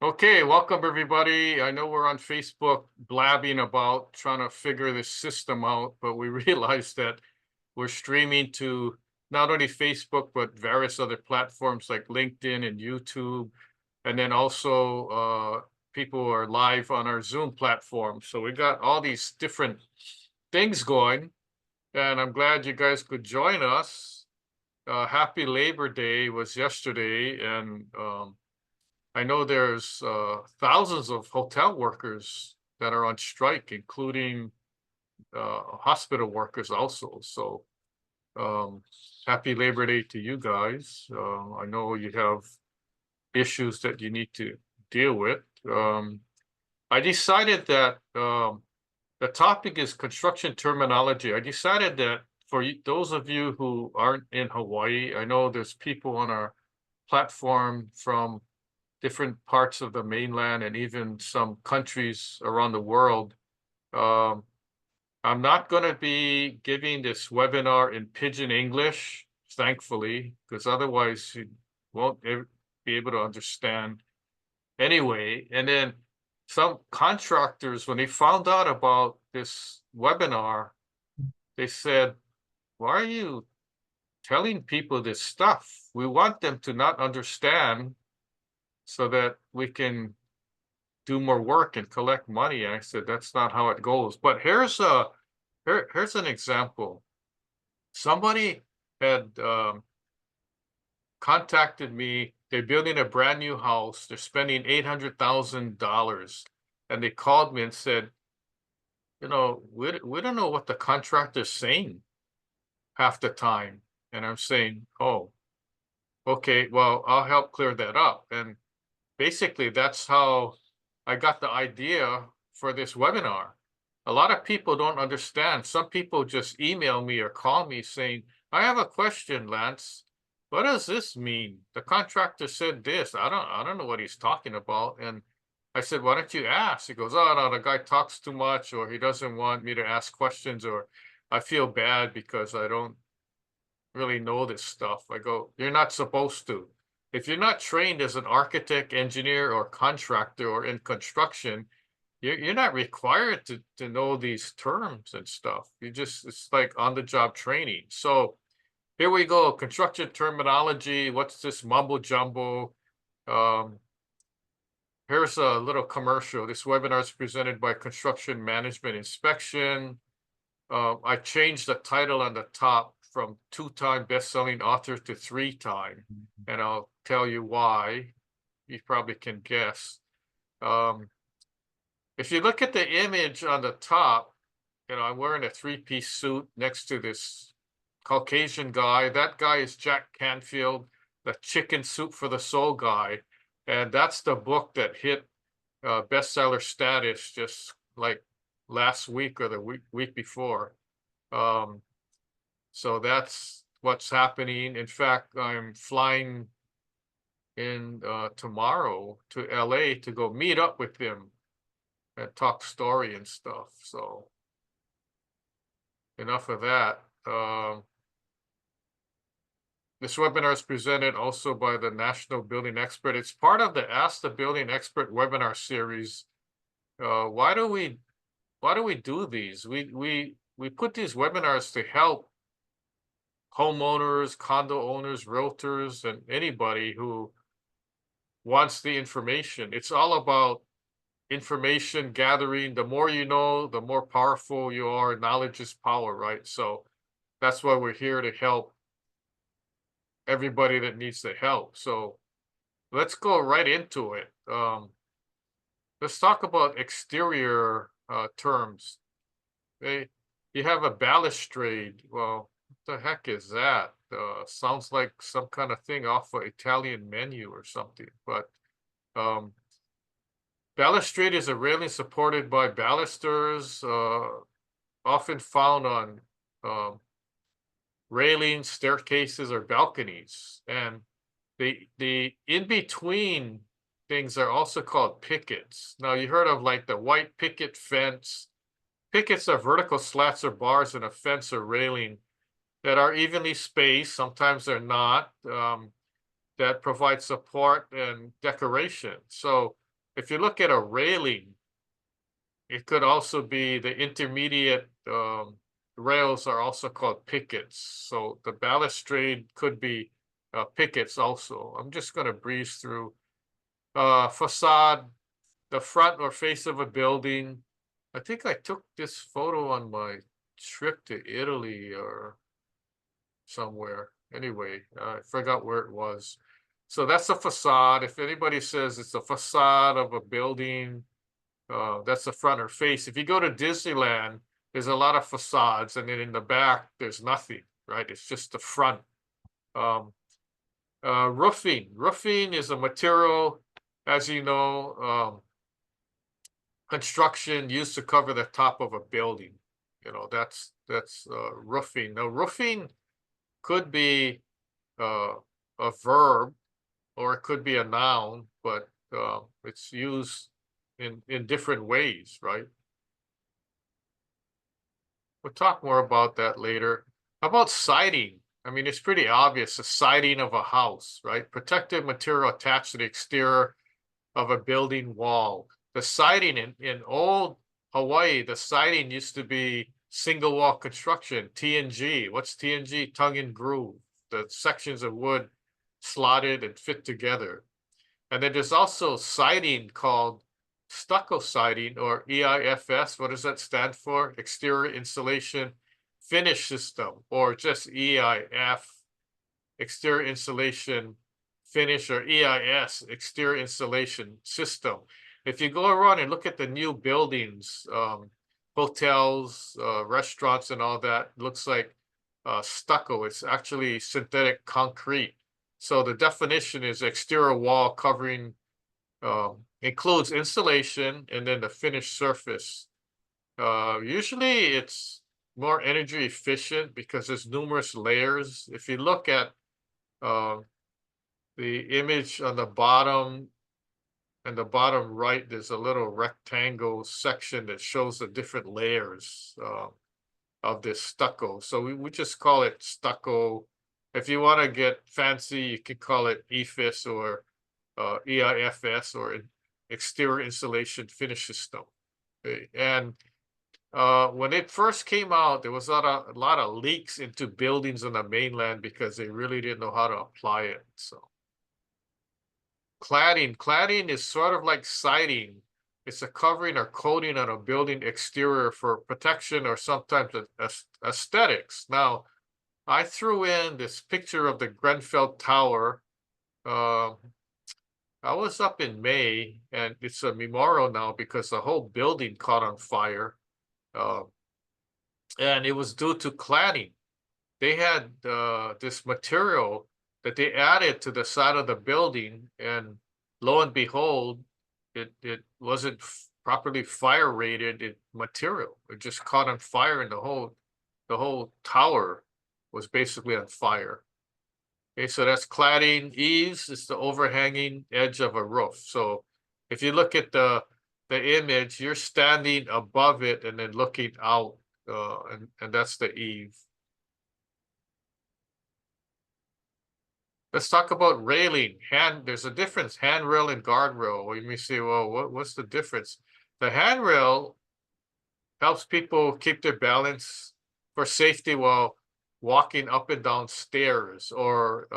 Okay, welcome everybody. I know we're on Facebook blabbing about trying to figure this system out, but we realized that we're streaming to not only Facebook, but various other platforms like LinkedIn and YouTube. And then also people are live on our Zoom platform. So we got all these different things going, and I'm glad you guys could join us. Happy Labor Day was yesterday, and I know there's thousands of hotel workers that are on strike, including hospital workers also. So um, happy Labor Day to you guys. I know you have issues that you need to deal with. I decided that the topic is construction terminology. I decided that for those of you who aren't in Hawaii, I know there's people on our platform from different parts of the mainland and even some countries around the world. Um, I'm not going to be giving this webinar in Pidgin English, thankfully, because otherwise you won't be able to understand anyway. And then some contractors, when they found out about this webinar, they said, why are you telling people this stuff? We want them to not understand so that we can do more work and collect money. And I said, that's not how it goes. But here's an example. Somebody had contacted me. They're building a brand new house. They're spending $800,000. And they called me and said, we don't know what the contractor's saying half the time. And I'm saying, oh, okay, well, I'll help clear that up. And basically, that's how I got the idea for this webinar. A lot of people don't understand. Some people just email me or call me saying, I have a question, Lance. What does this mean? The contractor said this. I don't know what he's talking about. And I said, why don't you ask? He goes, oh no, the guy talks too much, or he doesn't want me to ask questions, or I feel bad because I don't really know this stuff. I go, you're not supposed to. If you're not trained as an architect, engineer, or contractor or in construction, you're not required to know these terms and stuff. It's like on the job training. So here we go. Construction terminology. What's this mumbo jumbo? Um, Here's a little commercial. This webinar is presented by Construction Management Inspection. I changed the title on the top from two-time best-selling author to three-time, and I'll tell you why. You probably can guess. If you look at the image on the top, I'm wearing a three-piece suit next to this Caucasian guy. That guy is Jack Canfield, the Chicken Soup for the Soul guy, and that's the book that hit bestseller status just like last week or the week before. So that's what's happening. In fact, I'm flying in tomorrow to LA to go meet up with him and talk story and stuff. So enough of that. This webinar is presented also by the National Building Expert. It's part of the Ask the Building Expert webinar series. Why do we do these? We put these webinars to help homeowners, condo owners, realtors, and anybody who wants the information. It's all about information gathering. The more you know, the more powerful you are. Knowledge is power, right? So that's why we're here to help everybody that needs the help. So let's go right into it. Let's talk about exterior terms. You have a balustrade. Well, what the heck is that? Sounds like some kind of thing off an Italian menu or something. But balustrade is a railing supported by balusters, often found on railings, staircases, or balconies. And the in-between things are also called pickets. Now, you heard of like the white picket fence. Pickets are vertical slats or bars in a fence or railing that are evenly spaced, sometimes they're not, that provide support and decoration. So if you look at a railing, it could also be the intermediate rails are also called pickets. So the balustrade could be pickets also. I'm just going to breeze through. Facade, the front or face of a building. I think I took this photo on my trip to Italy or somewhere. Anyway, I forgot where it was. So that's a facade. If anybody says it's a facade of a building, that's the front or face. If you go to Disneyland, there's a lot of facades, and then in the back, there's nothing, right? It's just the front. Um, roofing. Roofing is a material, as you know, construction used to cover the top of a building. You know, that's roofing. Now, roofing could be uh, a verb or it could be a noun, but it's used in different ways, right? We'll talk more about that later. How about siding? I mean, it's pretty obvious, the siding of a house, right? Protective material attached to the exterior of a building wall. The siding in old Hawaii, the siding used to be single wall construction, TNG. What's TNG? Tongue and groove. The sections of wood slotted and fit together. And then there's also siding called stucco siding or EIFS. What does that stand for? Exterior Insulation Finish System, or just EIF, Exterior Insulation Finish, or EIS, Exterior Insulation System. If you go around and look at the new buildings, hotels, restaurants and all that, looks like stucco. It's actually synthetic concrete. So the definition is exterior wall covering includes insulation and then the finished surface. Usually it's more energy efficient because there's numerous layers. If you look at the image on the bottom and the bottom right, there's a little rectangle section that shows the different layers of this stucco. So we just call it stucco. If you want to get fancy, you could call it EFIS or EIFS or exterior insulation finish system. Okay. And when it first came out, there was a lot of leaks into buildings on the mainland because they really didn't know how to apply it. So cladding is sort of like siding. It's a covering or coating on a building exterior for protection or sometimes aesthetics. Now, I threw in this picture of the Grenfell Tower. I was up in May, and it's a memorial now because the whole building caught on fire. And it was due to cladding. They had this material that they added to the side of the building, and lo and behold, it wasn't properly fire rated material. It just caught on fire, and the whole tower was basically on fire. Okay, so that's cladding. Eaves is the overhanging edge of a roof. So if you look at the image, you're standing above it and then looking out, and that's the eave. Let's talk about railing. There's a difference, handrail and guardrail. Well, you may say, well, what's the difference? The handrail helps people keep their balance for safety while walking up and down stairs or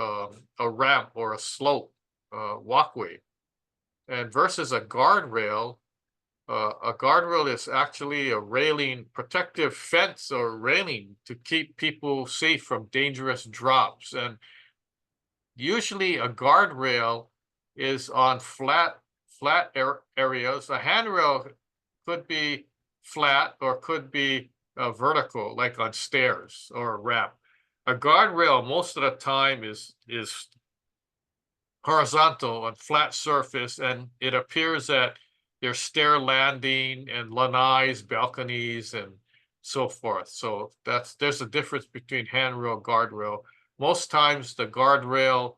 a ramp or a slope walkway. And versus a guardrail is actually a railing, protective fence or railing to keep people safe from dangerous drops. And usually a guardrail is on flat areas. A handrail could be flat or could be vertical, like on stairs or a ramp. A guardrail most of the time is horizontal on flat surface, and it appears that there's stair landing and lanais, balconies, and so forth. So there's a difference between handrail and guardrail. Most times the guardrail,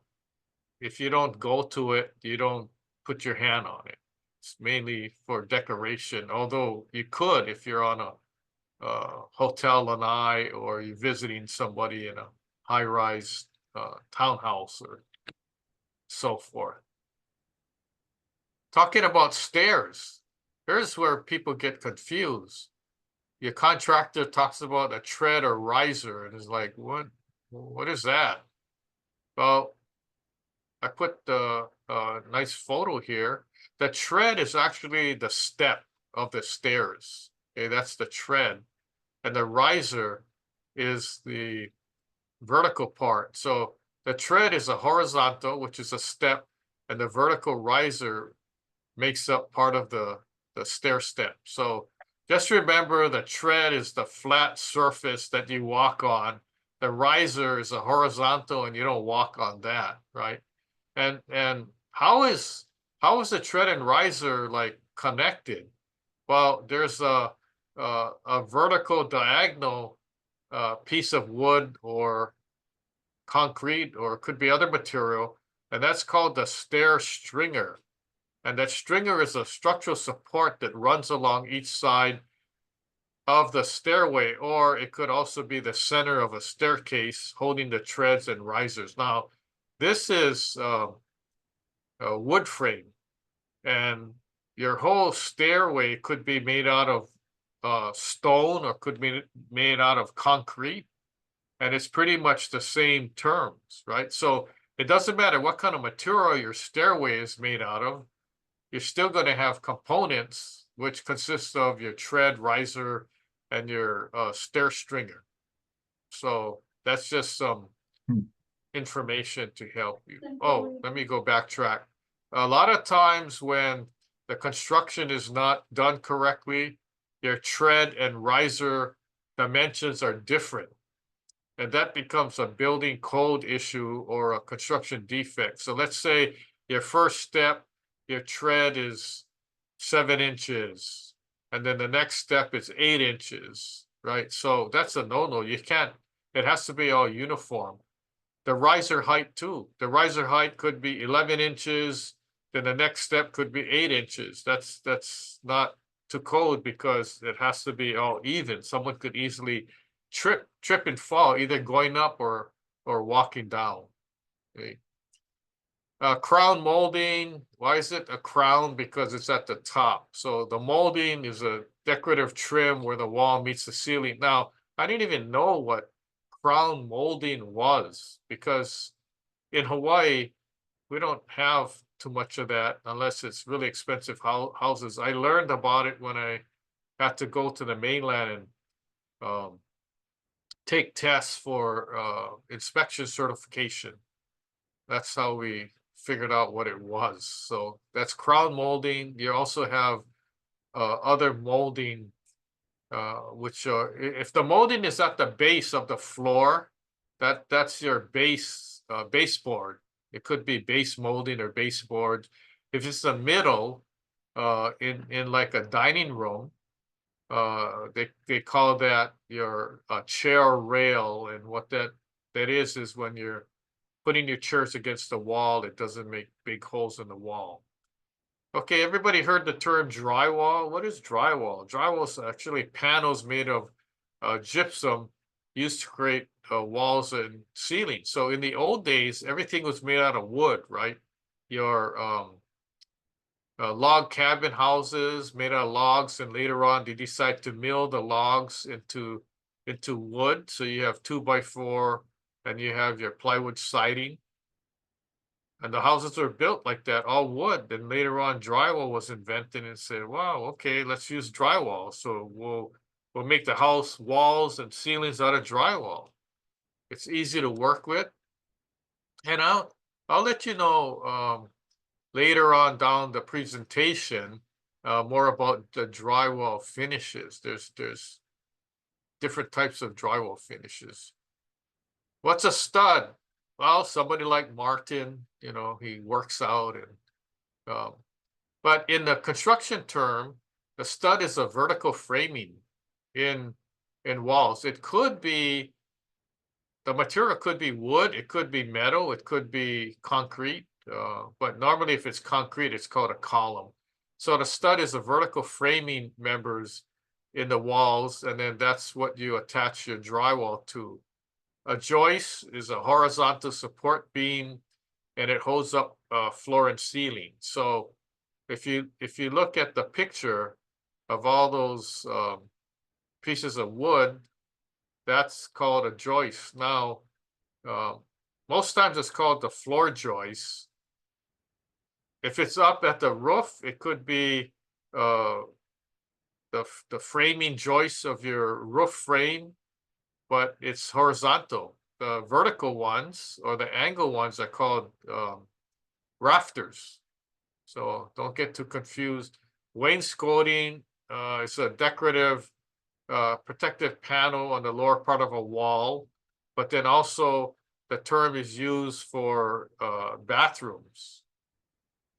if you don't go to it, you don't put your hand on it. It's mainly for decoration, although you could if you're on a hotel lanai or you're visiting somebody in a high-rise townhouse or so forth. talking about stairs, here's where people get confused. Your contractor talks about a tread or riser, and is like, what is that? Well, I put the nice photo here. The tread is actually the step of the stairs. Okay, that's the tread. And the riser is the vertical part. So the tread is a horizontal, which is a step, and the vertical riser makes up part of the stair step. So just remember, the tread is the flat surface that you walk on. The riser is a horizontal, and you don't walk on that, right? And how is the tread and riser like connected? Well, there's a vertical diagonal piece of wood or concrete, or it could be other material, and that's called the stair stringer. And that stringer is a structural support that runs along each side of the stairway, or it could also be the center of a staircase holding the treads and risers. Now, this is a wood frame, and your whole stairway could be made out of stone, or could be made out of concrete, and it's pretty much the same terms, right? So it doesn't matter what kind of material your stairway is made out of, you're still going to have components which consist of your tread, riser, and your stair stringer. So that's just some Hmm. information to help you. Oh, let me go backtrack. A lot of times when the construction is not done correctly, your tread and riser dimensions are different. And that becomes a building code issue or a construction defect. So let's say your first step, your tread is 7 inches, and then the next step is 8 inches, right? So that's a no-no. You can't, it has to be all uniform. The riser height too. The riser height could be 11 inches, then the next step could be 8 inches. That's not to code, because it has to be all even. Someone could easily trip and fall, either going up or walking down. Okay. Crown molding. Why is it a crown? Because it's at the top. So the molding is a decorative trim where the wall meets the ceiling. Now, I didn't even know what crown molding was, because in Hawaii, we don't have too much of that unless it's really expensive houses. I learned about it when I had to go to the mainland and take tests for inspection certification. That's how we figured out what it was. So that's crown molding. You also have other molding, which if the molding is at the base of the floor, that's your baseboard. It could be base molding or baseboard. If it's the middle, in like a dining room, they call that your chair rail, and what that is when you're putting your chairs against the wall, it doesn't make big holes in the wall. Okay, everybody heard the term drywall. What is drywall? Drywall is actually panels made of gypsum used to create walls and ceilings. So in the old days, everything was made out of wood, right? Your log cabin houses made out of logs, and later on they decide to mill the logs into wood. So you have 2x4, and you have your plywood siding. And the houses were built like that, all wood. Then later on, drywall was invented, and said, "Wow, okay, let's use drywall. So we'll make the house walls and ceilings out of drywall. It's easy to work with." And I'll let you know later on down the presentation more about the drywall finishes. There's different types of drywall finishes. What's a stud? Well, somebody like Martin, he works out, and but in the construction term, the stud is a vertical framing in walls. It could be, the material could be wood, it could be metal, it could be concrete, but normally if it's concrete, it's called a column. So the stud is a vertical framing members in the walls, and then that's what you attach your drywall to. A joist is a horizontal support beam, and it holds up floor and ceiling. So if you look at the picture of all those pieces of wood, that's called a joist. Now, um, most times it's called the floor joist. If it's up at the roof, it could be uh, the framing joist of your roof frame, but it's horizontal. The vertical ones or the angle ones are called rafters. So don't get too confused. Wainscoting is a decorative protective panel on the lower part of a wall, but then also the term is used for bathrooms,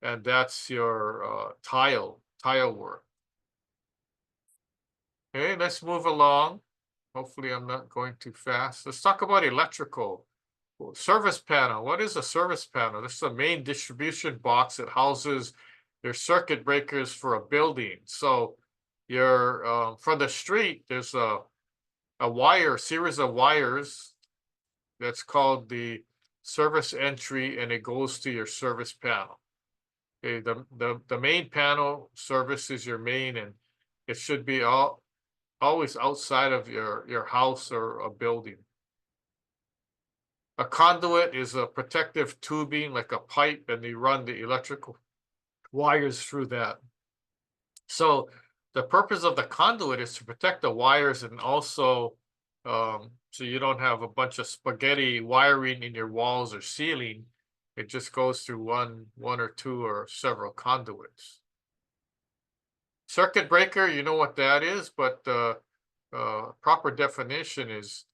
and that's your tile work. Okay, let's move along. Hopefully, I'm not going too fast. Let's talk about electrical. Service panel. What is a service panel? This is a main distribution box that houses your circuit breakers for a building. So your from the street, there's a series of wires that's called the service entry, and it goes to your service panel. Okay, the main panel service is your main, and it should be always outside of your house or a building. A conduit is a protective tubing like a pipe, and you run the electrical wires through that. So the purpose of the conduit is to protect the wires, and also so you don't have a bunch of spaghetti wiring in your walls or ceiling. It just goes through one or two or several conduits. Circuit breaker, you know what that is, but the proper definition is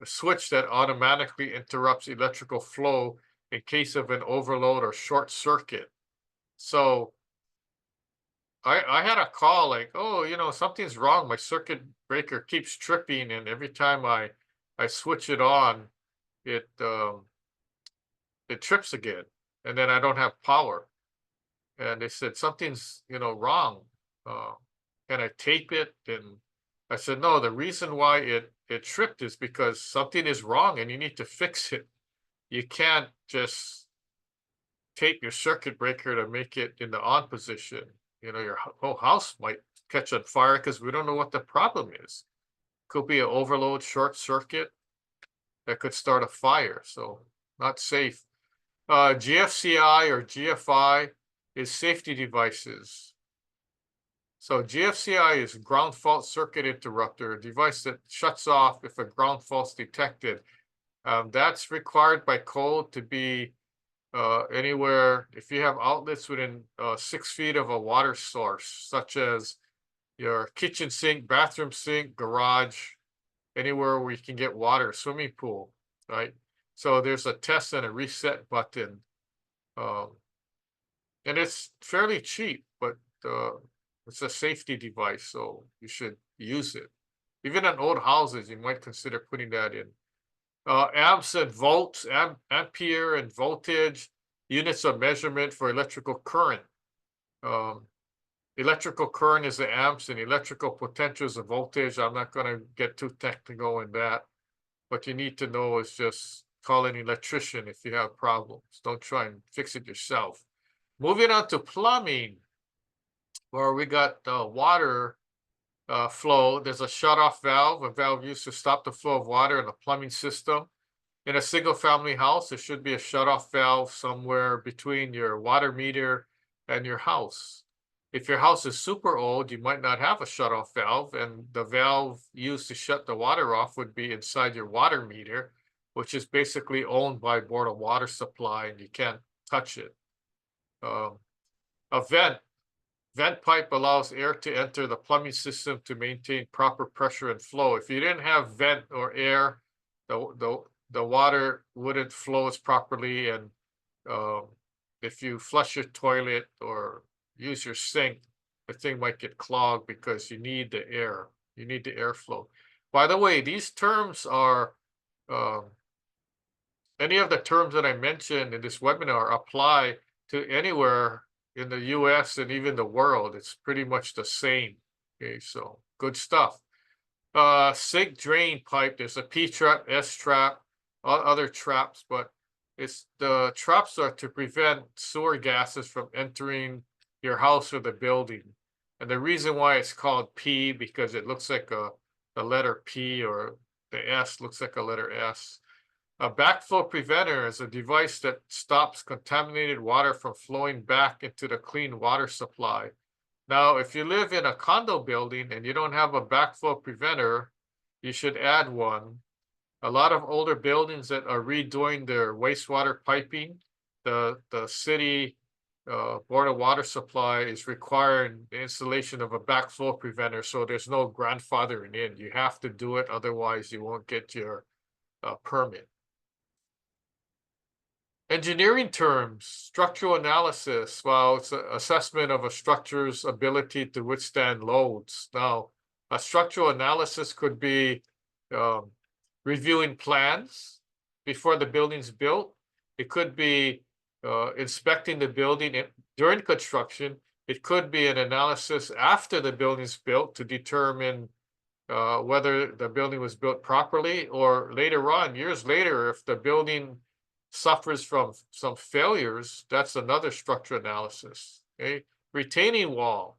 a switch that automatically interrupts electrical flow in case of an overload or short circuit. So I had a call like, oh, something's wrong. My circuit breaker keeps tripping, and every time I switch it on, it it trips again, and then I don't have power. And they said something's wrong. Uh, can I tape it? And I said, no. The reason why it tripped is because something is wrong, and you need to fix it. You can't just tape your circuit breaker to make it in the on position. Your whole house might catch on fire because we don't know what the problem is. Could be an overload, short circuit that could start a fire. So not safe. GFCI or GFI is safety devices. So GFCI is ground fault circuit interrupter, a device that shuts off if a ground fault's detected. That's required by code to be anywhere, if you have outlets within 6 feet of a water source, such as your kitchen sink, bathroom sink, garage, anywhere where you can get water, swimming pool, right? So there's a test and a reset button. And it's fairly cheap, but it's a safety device, so you should use it. Even in old houses, you might consider putting that in. Amps and volts, ampere and voltage, units of measurement for electrical current. Electrical current is the amps, and electrical potential is the voltage. I'm not going to get too technical in that. What you need to know is just call an electrician if you have problems. Don't try and fix it yourself. Moving on to plumbing, where we got water flow. There's a shut-off valve, a valve used to stop the flow of water in a plumbing system. In a single-family house, there should be a shut-off valve somewhere between your water meter and your house. If your house is super old, you might not have a shut-off valve, and the valve used to shut the water off would be inside your water meter, which is basically owned by Board of Water Supply, and you can't touch it. A vent pipe allows air to enter the plumbing system to maintain proper pressure and flow. If you didn't have vent or air, the water wouldn't flow as properly, and if you flush your toilet or use your sink, the thing might get clogged because you need the air. You need the airflow. By the way, these terms are any of the terms that I mentioned in this webinar apply to anywhere in the US and even the world. It's pretty much the same. Okay, so good stuff. Sink drain pipe, there's a P trap, S trap, other traps, but it's the traps are to prevent sewer gases from entering your house or the building. And the reason why it's called P, because it looks like the letter P, or the S looks like a letter S. A backflow preventer is a device that stops contaminated water from flowing back into the clean water supply. Now, if you live in a condo building and you don't have a backflow preventer, you should add one. A lot of older buildings that are redoing their wastewater piping, the city Board of Water Supply is requiring the installation of a backflow preventer, so there's no grandfathering in. You have to do it, otherwise you won't get your permit. Engineering terms, structural analysis. Well, it's an assessment of a structure's ability to withstand loads. Now, a structural analysis could be reviewing plans before the building's built. It could be inspecting the building during construction. It could be an analysis after the building's built to determine whether the building was built properly, or later on, years later, if the building suffers from some failures, that's another structural analysis. Okay, retaining wall.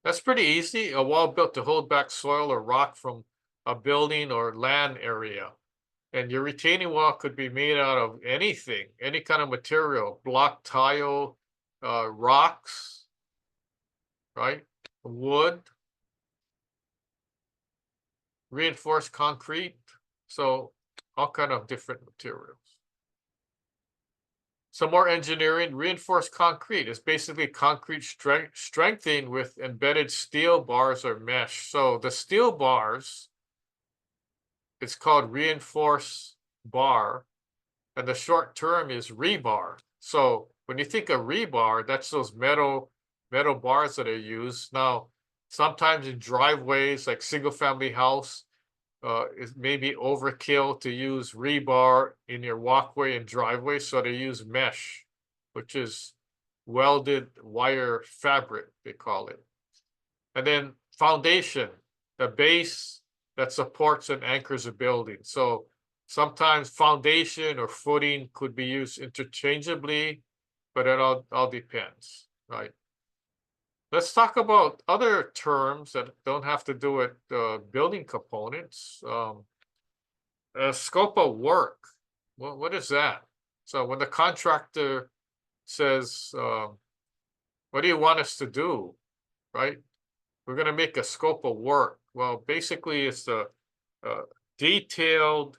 That's pretty easy. A wall built to hold back soil or rock from a building or land area. And your retaining wall could be made out of anything, any kind of material, block, tile, rocks, right? Wood, reinforced concrete. So all kind of different materials. Some more engineering. Reinforced concrete is basically concrete strengthened with embedded steel bars or mesh. So the steel bars, it's called reinforced bar, and the short term is rebar. So when you think of rebar, that's those metal bars that are used. Now, sometimes in driveways, like single family house, it may be overkill to use rebar in your walkway and driveway, so they use mesh, which is welded wire fabric, they call it. And then foundation, the base that supports and anchors a building. So sometimes foundation or footing could be used interchangeably, but it all depends, right? Let's talk about other terms that don't have to do with building components. Scope of work. What is that? So when the contractor says, what do you want us to do, right? We're going to make a scope of work. Well, basically, it's a detailed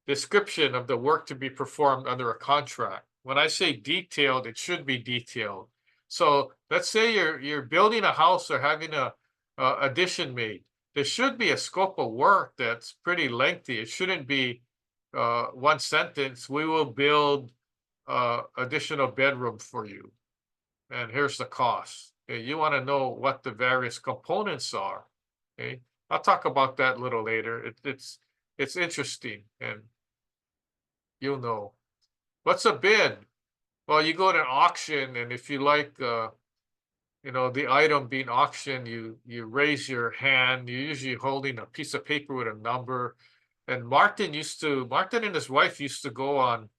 description of the work to be performed under a contract. When I say detailed, it should be detailed. So let's say you're building a house or having a addition made. There should be a scope of work that's pretty lengthy. It shouldn't be one sentence. We will build additional bedroom for you, and here's the cost. Okay, you want to know what the various components are. Okay, I'll talk about that a little later. It's interesting, and you'll know. What's a bid? Well, you go to an auction, and if you like, the item being auctioned, you raise your hand. You're usually holding a piece of paper with a number. And Martin and his wife used to go on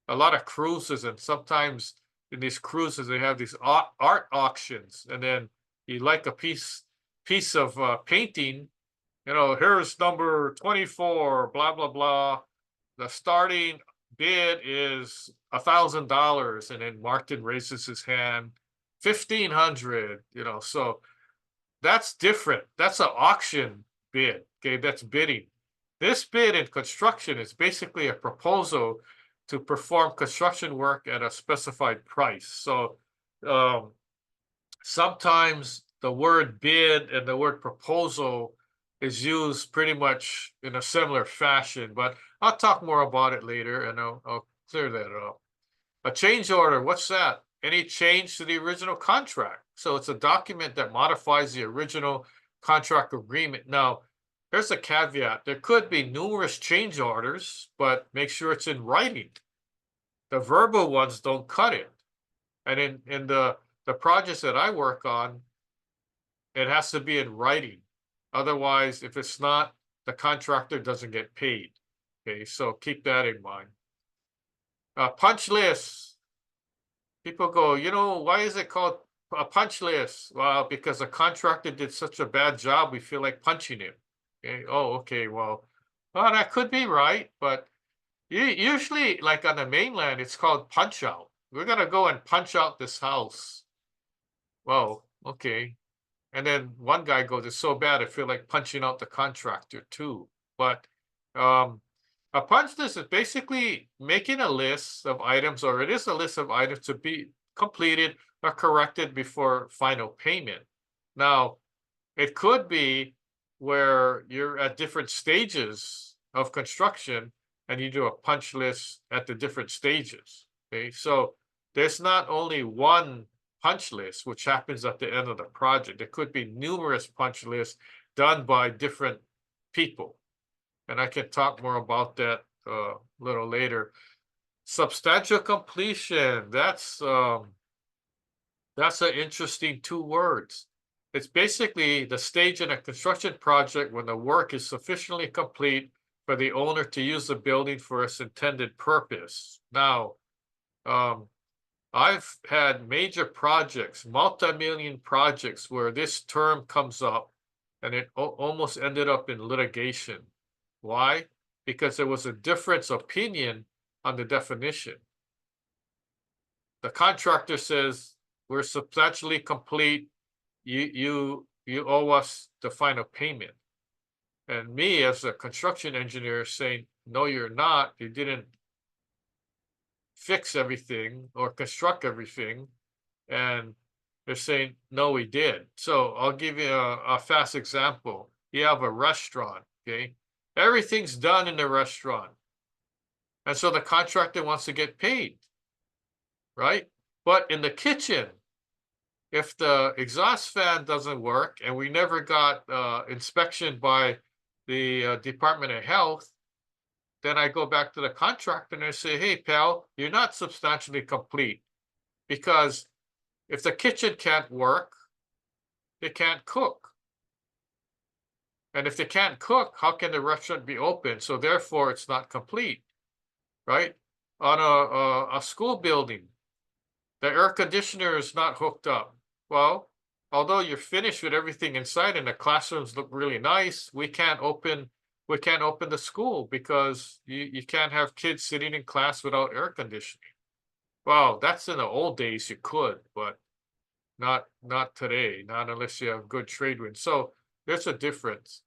a lot of cruises, and sometimes in these cruises they have these art auctions, and then you like a piece of painting. Here's number 24, blah blah blah. The starting bid is $1,000, and then Martin raises his hand, 1,500. So that's different. That's an auction bid. Okay, that's bidding. This bid in construction is basically a proposal to perform construction work at a specified price. So sometimes the word bid and the word proposal is used pretty much in a similar fashion, but I'll talk more about it later, and I'll clear that up. A change order, what's that? Any change to the original contract. So it's a document that modifies the original contract agreement. Now, there's a caveat. There could be numerous change orders, but make sure it's in writing. The verbal ones don't cut it. And in the projects that I work on, it has to be in writing. Otherwise, if it's not, the contractor doesn't get paid. Okay, so keep that in mind. Punch lists. People go, why is it called a punch list? Well, because the contractor did such a bad job, we feel like punching him. Okay. Oh, okay. Well, that could be right, but usually, like on the mainland, it's called punch out. We're gonna go and punch out this house. Well, okay. And then one guy goes, "It's so bad, I feel like punching out the contractor too." But um, a punch list is basically making a list of items, or it is a list of items to be completed or corrected before final payment. Now, it could be where you're at different stages of construction and you do a punch list at the different stages. Okay, so there's not only one punch list, which happens at the end of the project. There could be numerous punch lists done by different people. And I can talk more about that a little later. Substantial completion. That's an interesting two words. It's basically the stage in a construction project when the work is sufficiently complete for the owner to use the building for its intended purpose. Now, I've had major projects, multi-million projects, where this term comes up and it almost ended up in litigation. Why? Because there was a difference of opinion on the definition. The contractor says, we're substantially complete. You owe us the final payment. And me as a construction engineer saying, no, you're not. You didn't fix everything or construct everything. And they're saying, no, we did. So I'll give you a fast example. You have a restaurant, okay? Everything's done in the restaurant. And so the contractor wants to get paid, right? But in the kitchen, if the exhaust fan doesn't work and we never got inspection by the Department of Health, then I go back to the contractor and I say, hey, pal, you're not substantially complete, because if the kitchen can't work, they can't cook. And if they can't cook, how can the restaurant be open? So therefore, it's not complete, right? On a school building, the air conditioner is not hooked up. Well, although you're finished with everything inside and the classrooms look really nice, we can't open the school because you can't have kids sitting in class without air conditioning. Well, that's in the old days you could, but not today, not unless you have good trade winds. So there's a difference.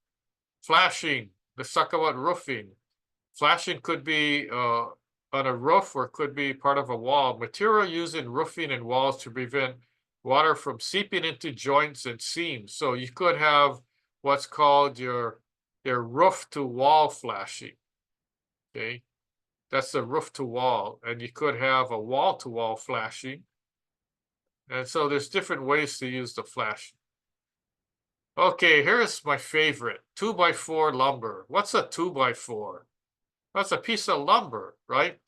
Flashing, let's talk about roofing. Flashing could be on a roof or could be part of a wall. Material used in roofing and walls to prevent water from seeping into joints and seams. So you could have what's called your roof to wall flashing. Okay, that's the roof to wall, and you could have a wall to wall flashing. And so there's different ways to use the flash. Okay, here's my favorite, 2x4 lumber. What's a 2x4? That's a piece of lumber, right?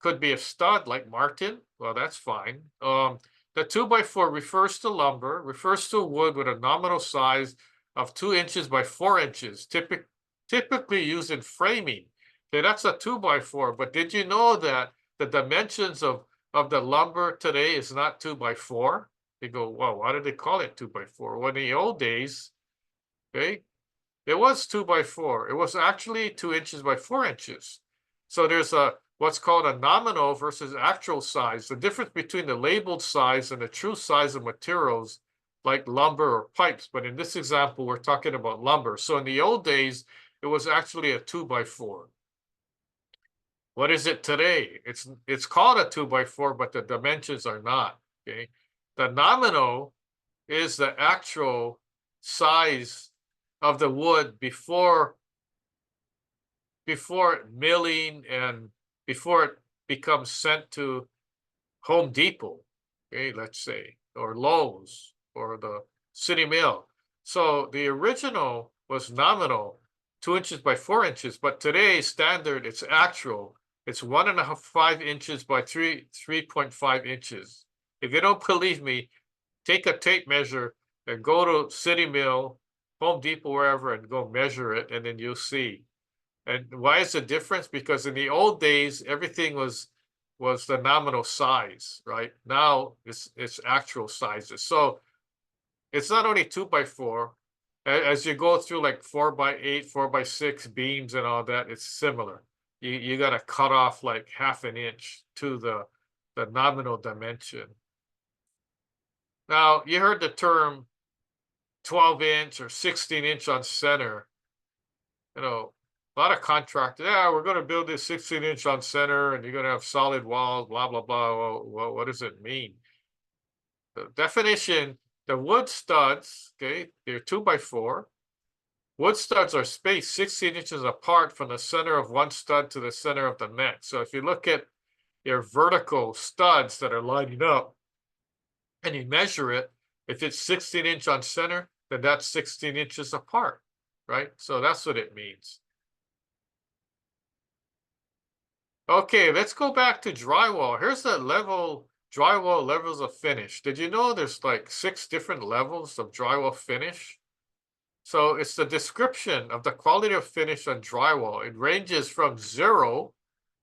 Could be a stud like Martin. Well, that's fine. The 2x4 refers to lumber, refers to wood with a nominal size of 2 inches by 4 inches, typically used in framing. Okay, that's a 2x4. But did you know that the dimensions of the lumber today is not 2x4? They go, well, why did they call it 2x4? Well, in the old days, okay, it was 2x4. It was actually 2 inches by 4 inches. So there's what's called a nominal versus actual size. The difference between the labeled size and the true size of materials like lumber or pipes. But in this example, we're talking about lumber. So in the old days, it was actually a 2x4. What is it today? It's called a 2x4, but the dimensions are not. Okay, the nominal is the actual size of the wood before milling and before it becomes sent to Home Depot, okay, let's say, or Lowe's or the city mill. So the original was nominal, 2 inches by 4 inches, but today's standard, it's actual. It's 1.5 inches by 3.5 inches. If you don't believe me, take a tape measure and go to City Mill, Home Depot, wherever, and go measure it, and then you'll see. And why is the difference? Because in the old days, everything was was the nominal size, right? Now it's actual sizes. So it's not only 2x4. As you go through like 4x8, 4x6 beams and all that, it's similar. You got to cut off like half an inch to the nominal dimension. Now you heard the term 12-inch or 16-inch on center. You know, a lot of contractors, yeah, we're going to build this 16-inch on center and you're going to have solid walls, blah, blah, blah. Well, what does it mean? The definition, the wood studs, okay, they're 2x4. Wood studs are spaced 16 inches apart from the center of one stud to the center of the next. So if you look at your vertical studs that are lining up and you measure it, if it's 16-inch on center, then that's 16 inches apart, right? So that's what it means. Okay, let's go back to drywall. Here's the drywall levels of finish. Did you know there's like 6 different levels of drywall finish? So it's the description of the quality of finish on drywall. It ranges from 0,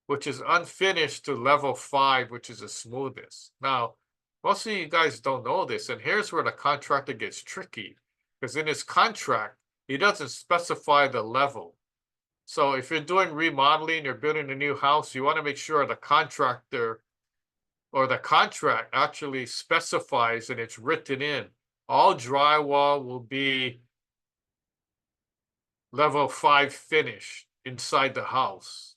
which is unfinished, to level 5, which is the smoothest. Now, most of you guys don't know this, and here's where the contractor gets tricky, because in his contract, he doesn't specify the level. So if you're doing remodeling, you're building a new house, you want to make sure the contractor or the contract actually specifies and it's written in. All drywall will be level 5 finish inside the house.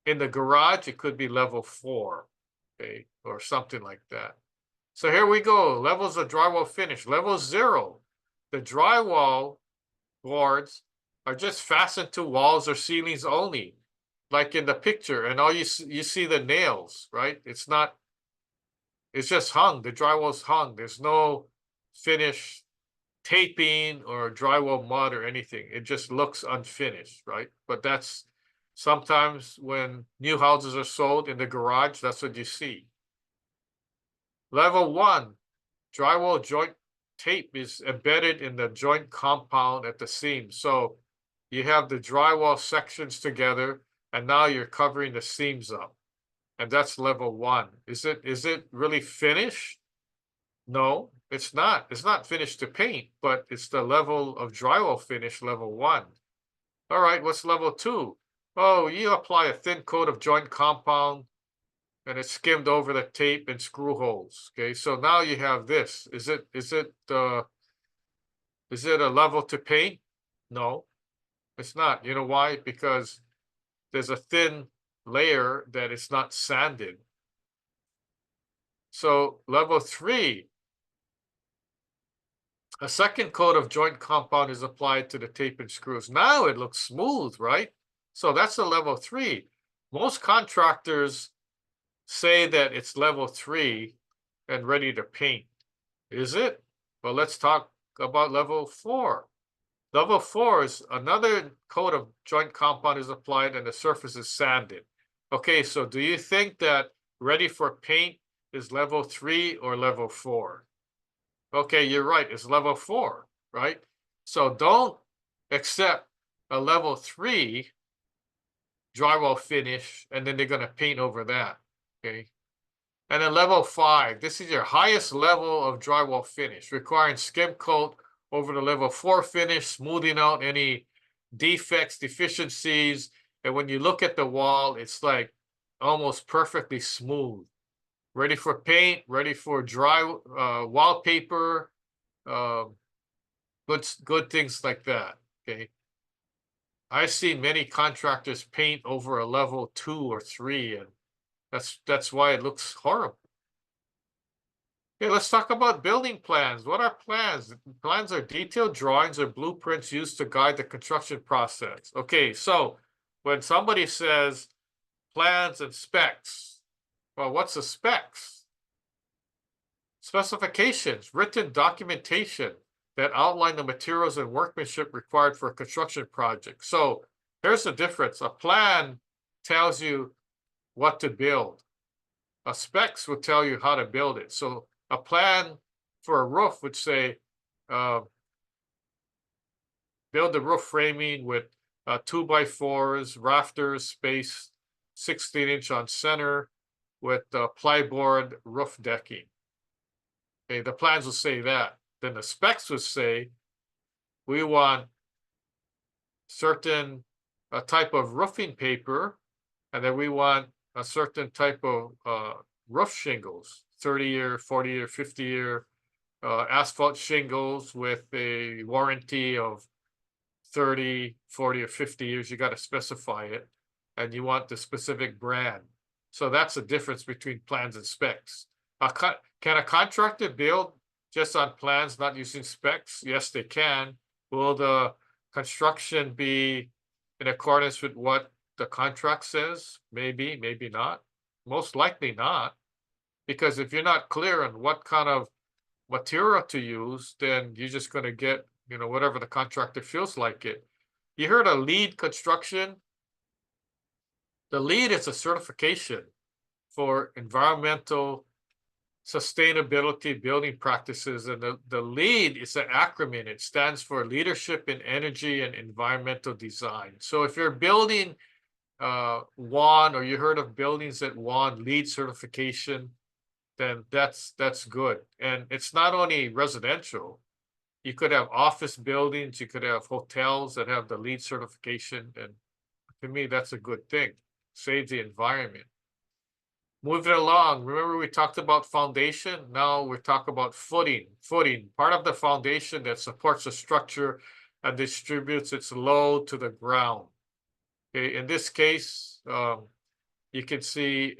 In the garage, it could be level 4, okay, or something like that. So here we go, levels of drywall finish. Level 0, the drywall boards are just fastened to walls or ceilings only, like in the picture, and all you see the nails, right? It's just hung. The drywall's hung. There's no finish taping or drywall mud or anything. It just looks unfinished, right? But that's sometimes when new houses are sold in the garage, that's what you see. Level 1, drywall joint tape is embedded in the joint compound at the seam. So you have the drywall sections together, and now you're covering the seams up. And that's level 1. Is it really finished? No, it's not. It's not finished to paint, but it's the level of drywall finish, level 1. All right, what's level 2? Oh, you apply a thin coat of joint compound and it's skimmed over the tape and screw holes. Okay, so now you have this. Is it a level to paint? No, it's not. You know why? Because there's a thin layer that is not sanded. So level 3, a second coat of joint compound is applied to the tape and screws. Now it looks smooth, right? So that's a level 3. Most contractors say that it's level 3 and ready to paint. Is it? Well, let's talk about level 4. Level 4 is another coat of joint compound is applied and the surface is sanded. Okay, so do you think that ready for paint is level 3 or level 4? Okay, you're right. It's level 4, right? So don't accept a level 3 drywall finish and then they're going to paint over that. Okay. And then level 5, this is your highest level of drywall finish, requiring skim coat over the level 4 finish, smoothing out any defects, deficiencies. And when you look at the wall, it's like almost perfectly smooth. Ready for paint, ready for dry wallpaper, good things like that. Okay. I've seen many contractors paint over a level 2 or 3, and that's why it looks horrible. Okay, let's talk about building plans. What are plans? Plans are detailed drawings or blueprints used to guide the construction process. Okay, so when somebody says plans and specs, well, what's the specs? Specifications, written documentation that outline the materials and workmanship required for a construction project. So here's the difference. A plan tells you what to build. A specs will tell you how to build it. So a plan for a roof would say, build the roof framing with 2x4s, rafters spaced 16-inch on center, with plyboard roof decking. Okay, the plans will say that. Then the specs would say we want certain type of roofing paper, and then we want a certain type of roof shingles, 30-year, 40-year, 50-year asphalt shingles with a warranty of 30, 40, or 50 years. You got to specify it, and you want the specific brand. So that's the difference between plans and specs. Can a contractor build just on plans, not using specs? Yes, they can. Will the construction be in accordance with what the contract says? Maybe, maybe not. Most likely not, because if you're not clear on what kind of material to use, then you're just going to get, whatever the contractor feels like it. You heard of LEED construction? The LEED is a certification for environmental sustainability building practices, and the LEED is an acronym. It stands for Leadership in Energy and Environmental Design. So if you're building WAN, or you heard of buildings that won LEED certification, then that's good. And it's not only residential. You could have office buildings, you could have hotels that have the LEED certification, and to me, that's a good thing. Saves the environment. Moving along, remember we talked about foundation? Now we're talking about footing. Footing, part of the foundation that supports the structure and distributes its load to the ground. Okay, in this case, you can see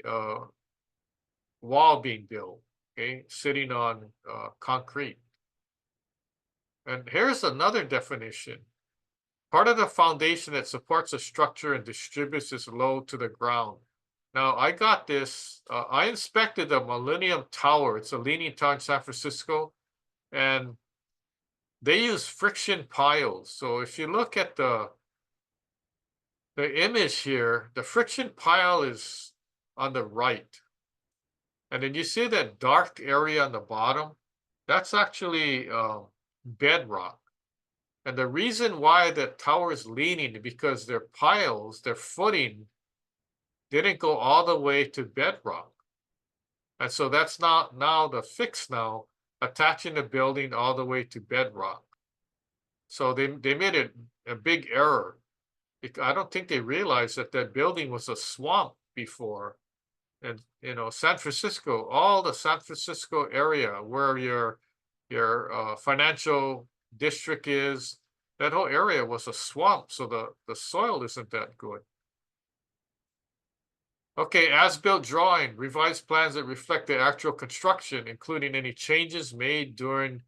wall being built, okay, sitting on concrete. And here's another definition. Part of the foundation that supports a structure and distributes its load to the ground. Now, I got this. I inspected the Millennium Tower. It's a leaning tower in San Francisco. And they use friction piles. So if you look at the image here, the friction pile is on the right. And then you see that dark area on the bottom? That's actually bedrock. And the reason why the tower is leaning is because their piles, their footing, didn't go all the way to bedrock. And so that's not now the fix now, attaching the building all the way to bedrock. So they made it a big error. I don't think they realized that that building was a swamp before. And, San Francisco, all the San Francisco area where your financial district is, that whole area was a swamp. So the soil isn't that good. Okay, as-built drawing, revised plans that reflect the actual construction, including any changes made during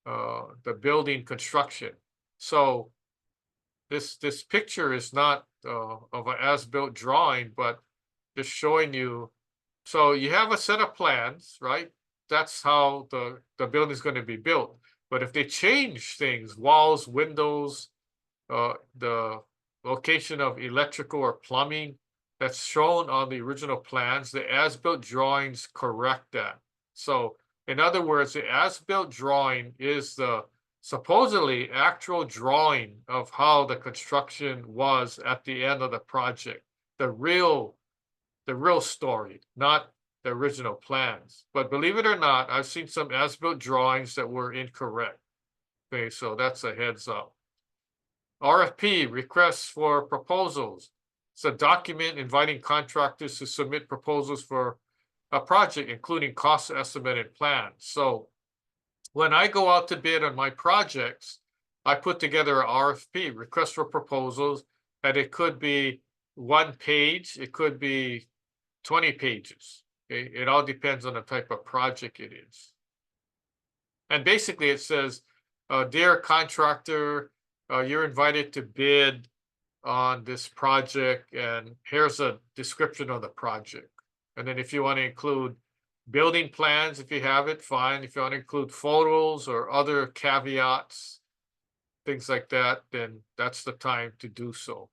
the building construction. So this picture is not of an as-built drawing, but just showing you. So you have a set of plans, right? That's how the building is going to be built. But if they change things, walls, windows, the location of electrical or plumbing, that's shown on the original plans, the as-built drawings correct that. So in other words, the as-built drawing is the supposedly actual drawing of how the construction was at the end of the project. The real story, not the original plans. But believe it or not, I've seen some as-built drawings that were incorrect. Okay, so that's a heads up. RFP, requests for proposals. It's a document inviting contractors to submit proposals for a project, including cost estimate and plan. So when I go out to bid on my projects, I put together an RFP, request for proposals, and it could be 1 page, it could be 20 pages. Okay? It all depends on the type of project it is. And basically it says, dear contractor, you're invited to bid on this project, and here's a description of the project. And then if you want to include building plans, if you have it, fine. If you want to include photos or other caveats, things like that, then that's the time to do so.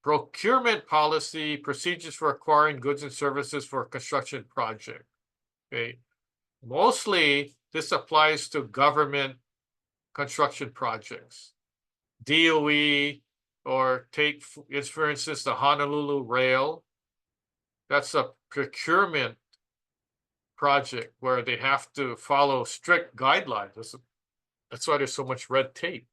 Procurement policy, procedures for acquiring goods and services for a construction project. Okay. Mostly this applies to government construction projects. DOE, or take, for instance, the Honolulu Rail. That's a procurement project where they have to follow strict guidelines. That's why there's so much red tape.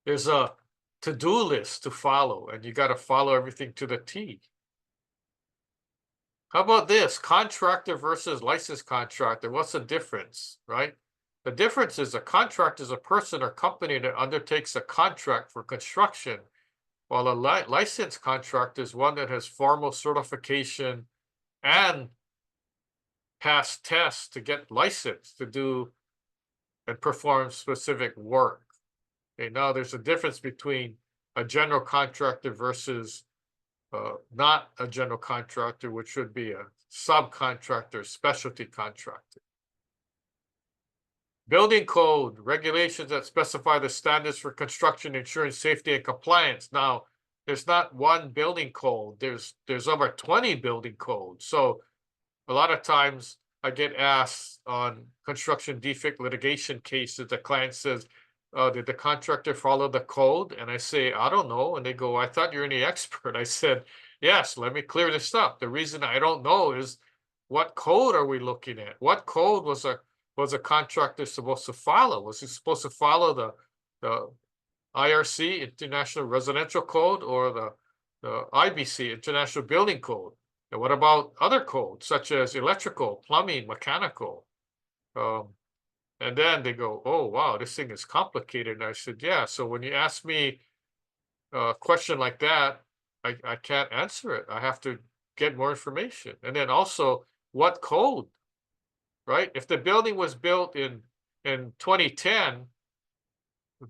There's a to-do list to follow, and you got to follow everything to the T. How about this? Contractor versus licensed contractor. What's the difference, right? The difference is a contractor is a person or company that undertakes a contract for construction, while a licensed contractor is one that has formal certification and passed tests to get licensed to do and perform specific work. Okay, now there's a difference between a general contractor versus not a general contractor, which would be a subcontractor, specialty contractor. Building code, regulations that specify the standards for construction, insurance, safety, and compliance. Now, there's not one building code. There's over 20 building codes. So a lot of times I get asked on construction defect litigation cases, the client says, did the contractor follow the code? And I say, I don't know. And they go, I thought you're any expert. I said, yes, let me clear this up. The reason I don't know is what code are we looking at? What code was a contractor supposed to follow? Was he supposed to follow the IRC, International Residential Code, or the IBC, International Building Code? And what about other codes, such as electrical, plumbing, mechanical? And then they go, oh, wow, this thing is complicated. And I said, yeah. So when you ask me a question like that, I can't answer it. I have to get more information. And then also, what code, right? If the building was built in 2010,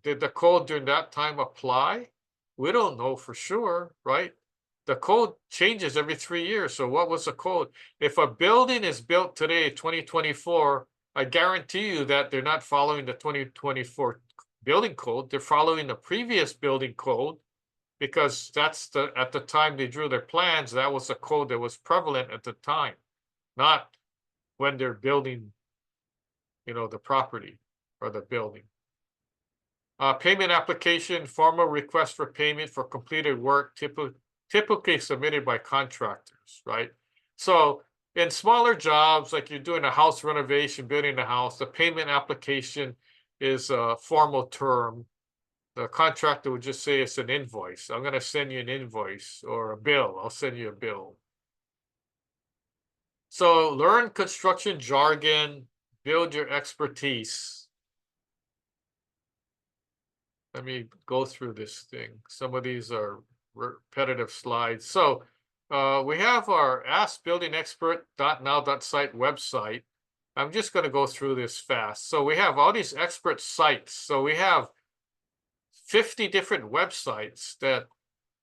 did the code during that time apply? We don't know for sure, right? The code changes every 3 years. So what was the code? If a building is built today, 2024, I guarantee you that they're not following the 2024 building code. They're following the previous building code, because that's at the time they drew their plans, that was the code that was prevalent at the time, not when they're building, the property or the building. Payment application, formal request for payment for completed work, typically submitted by contractors, right? So in smaller jobs, like you're doing a house renovation, building a house, the payment application is a formal term. The contractor would just say it's an invoice. I'm going to send you an invoice or a bill. I'll send you a bill. So learn construction jargon, build your expertise. Let me go through this thing. Some of these are repetitive slides. So we have our askbuildingexpert.now.site website. I'm just going to go through this fast. So we have all these expert sites. So we have 50 different websites that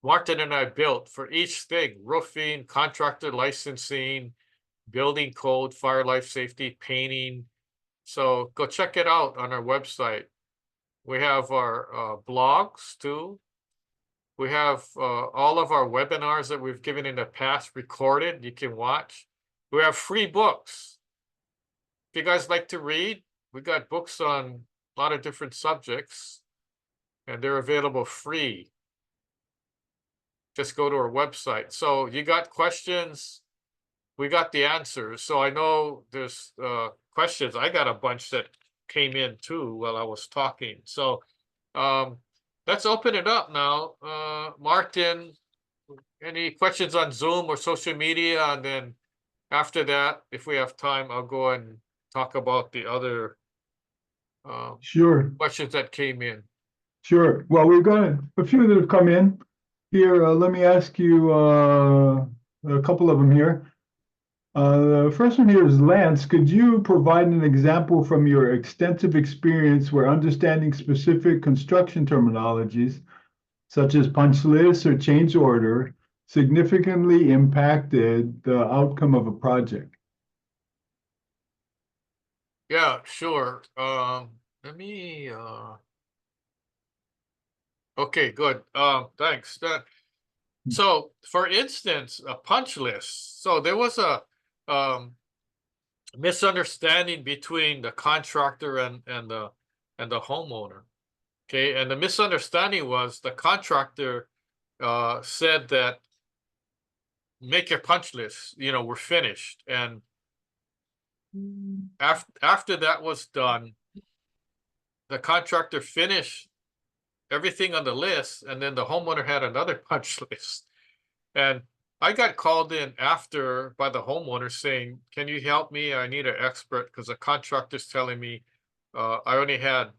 Martin and I built for each thing: roofing, contractor licensing, building code, fire, life safety, painting. So go check it out on our website. We have our blogs too. We have all of our webinars that we've given in the past recorded. You can watch. We have free books. If you guys like to read, we got books on a lot of different subjects, and they're available free. Just go to our website. So you got questions, we got the answers. So I know there's questions. I got a bunch that came in too while I was talking. So let's open it up now. Martin, any questions on Zoom or social media? And then after that, if we have time, I'll go and talk about the other Sure. questions that came in. Sure. Well, we've got a few that have come in here. Let me ask you a couple of them here. The first one here is Lance. Could you provide an example from your extensive experience where understanding specific construction terminologies, such as punch list or change order, significantly impacted the outcome of a project? Yeah, sure. Let me okay, good. Thanks. So for instance, a punch list. So there was a misunderstanding between the contractor and the homeowner. Okay, and the misunderstanding was the contractor said that make your punch list, we're finished. And after that was done, the contractor finished everything on the list, and then the homeowner had another punch list. And I got called in after by the homeowner saying, "Can you help me? I need an expert because the contractor's telling me I only had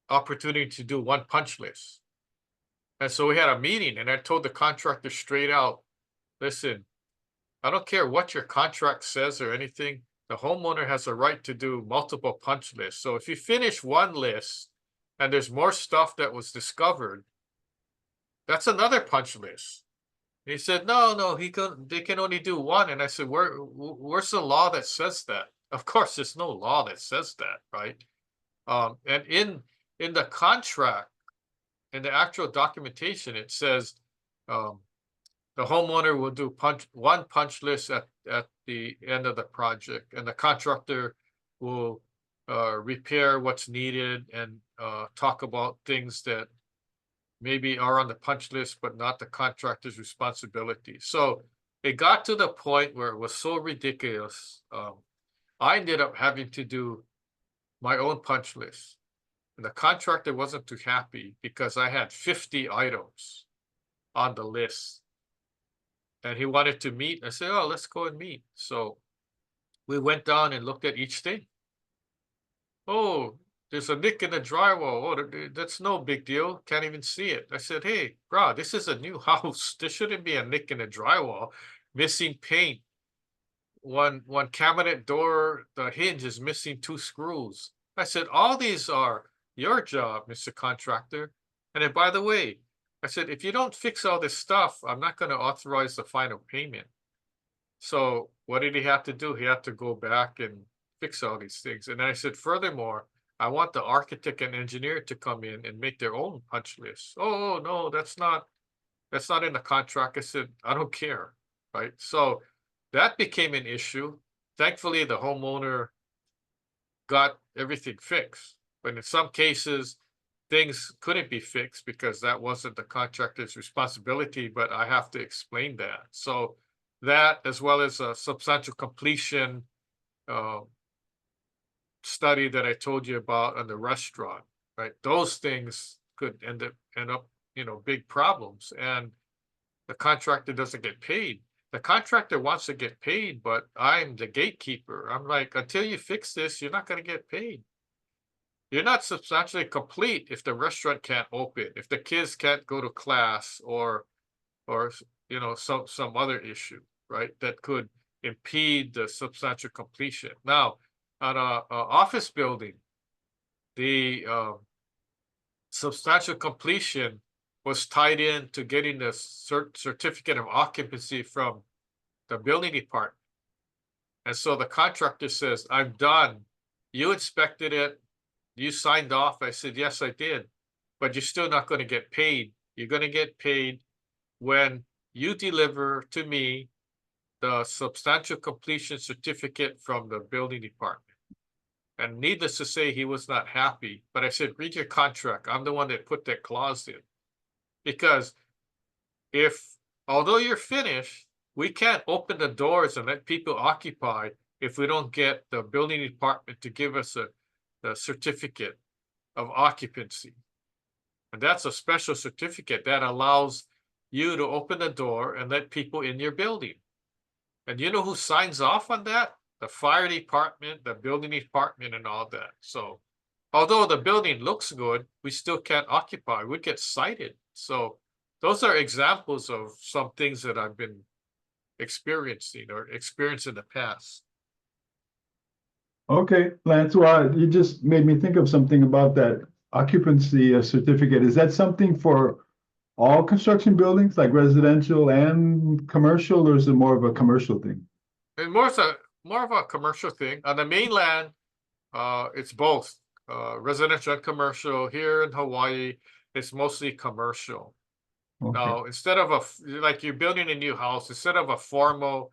opportunity to do one punch list." And so we had a meeting, and I told the contractor straight out, "Listen, I don't care what your contract says or anything. The homeowner has a right to do multiple punch lists. So if you finish one list and there's more stuff that was discovered, that's another punch list." And he said, "No, no, they can only do one." And I said, where's the law that says that?" Of course, there's no law that says that, right? And in the contract, in the actual documentation, it says um, the homeowner will do one punch list at the end of the project, and the contractor will repair what's needed and talk about things that maybe are on the punch list, but not the contractor's responsibility. So it got to the point where it was so ridiculous. I ended up having to do my own punch list. And the contractor wasn't too happy because I had 50 items on the list. And he wanted to meet. I said, "Oh, let's go and meet." So we went down and looked at each thing. "Oh, there's a nick in the drywall. Oh, that's no big deal. Can't even see it." I said, "Hey, bro, this is a new house. There shouldn't be a nick in the drywall. Missing paint. One cabinet door, the hinge is missing 2 screws." I said, "All these are your job, Mr. Contractor. And then, by the way," I said, "if you don't fix all this stuff, I'm not going to authorize the final payment." So what did he have to do? He had to go back and fix all these things. And I said, "Furthermore, I want the architect and engineer to come in and make their own punch list." "Oh, no, that's not in the contract." I said, "I don't care." Right. So that became an issue. Thankfully, the homeowner got everything fixed. But in some cases, things couldn't be fixed because that wasn't the contractor's responsibility, but I have to explain that. So that, as well as a substantial completion uh, study that I told you about on the restaurant, right? Those things could end up, big problems, and the contractor doesn't get paid. The contractor wants to get paid, but I'm the gatekeeper. I'm like, until you fix this, you're not going to get paid. You're not substantially complete if the restaurant can't open, if the kids can't go to class, or some other issue, right? That could impede the substantial completion. Now, on a office building, the substantial completion was tied in to getting the certificate of occupancy from the building department. And so the contractor says, "I'm done. You inspected it. You signed off." I said, "Yes, I did. But you're still not going to get paid. You're going to get paid when you deliver to me the substantial completion certificate from the building department." And needless to say, he was not happy. But I said, "Read your contract. I'm the one that put that clause in. Because although you're finished, we can't open the doors and let people occupy if we don't get the building department to give us a certificate of occupancy. And that's a special certificate that allows you to open the door and let people in your building. And you know who signs off on that? The fire department, the building department, and all that. So although the building looks good, we still can't occupy. We get cited. So those are examples of some things that I've been experiencing or experienced in the past. Okay, Lance, well, you just made me think of something about that occupancy certificate. Is that something for all construction buildings, like residential and commercial, or is it more of a commercial thing? And more of a commercial thing. On the mainland, it's both residential and commercial. Here in Hawaii, it's mostly commercial. Okay. Now, instead of like you're building a new house, instead of a formal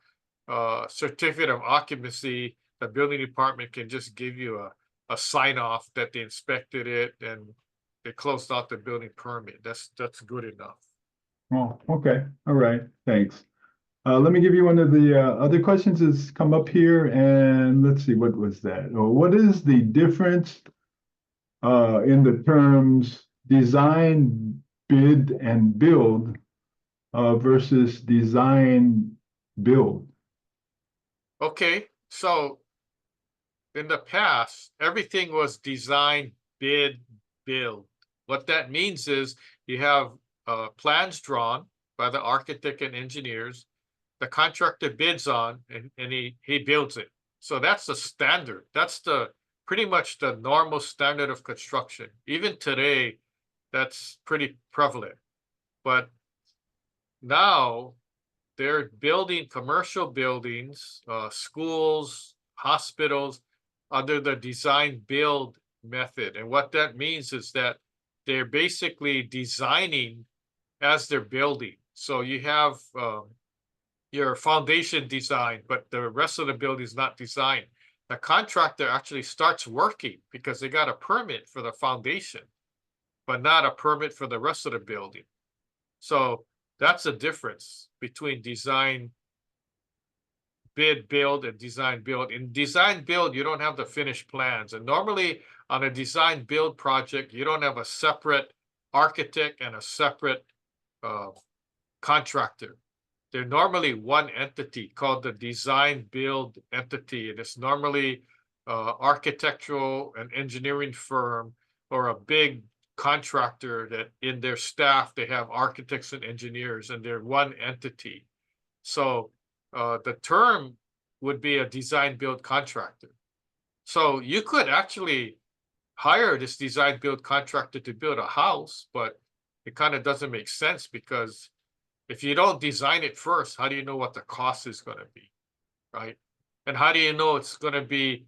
certificate of occupancy, the building department can just give you a sign off that they inspected it and they closed out the building permit. That's good enough. Oh, okay. All right. Thanks. Let me give you one of the other questions that's come up here, and let's see, what was that? Oh, what is the difference in the terms design, bid, and build versus design, build? Okay, so in the past, everything was design, bid, build. What that means is you have plans drawn by the architect and engineers. The contractor bids on and he builds it. So that's the standard. That's the pretty much the normal standard of construction. Even today, that's pretty prevalent. But now they're building commercial buildings, schools, hospitals under the design build method. And what that means is that they're basically designing as they're building. So you have your foundation design, but the rest of the building is not designed. The contractor actually starts working because they got a permit for the foundation, but not a permit for the rest of the building. So that's the difference between design, bid, build, and design, build. In design, build, you don't have the finished plans. And normally on a design, build project, you don't have a separate architect and a separate contractor. They're normally one entity called the design build entity. And it's normally architectural and engineering firm or a big contractor that in their staff, they have architects and engineers and they're one entity. So the term would be a design build contractor. So you could actually hire this design build contractor to build a house, but it kind of doesn't make sense because if you don't design it first, how do you know what the cost is going to be, right? And how do you know it's going to be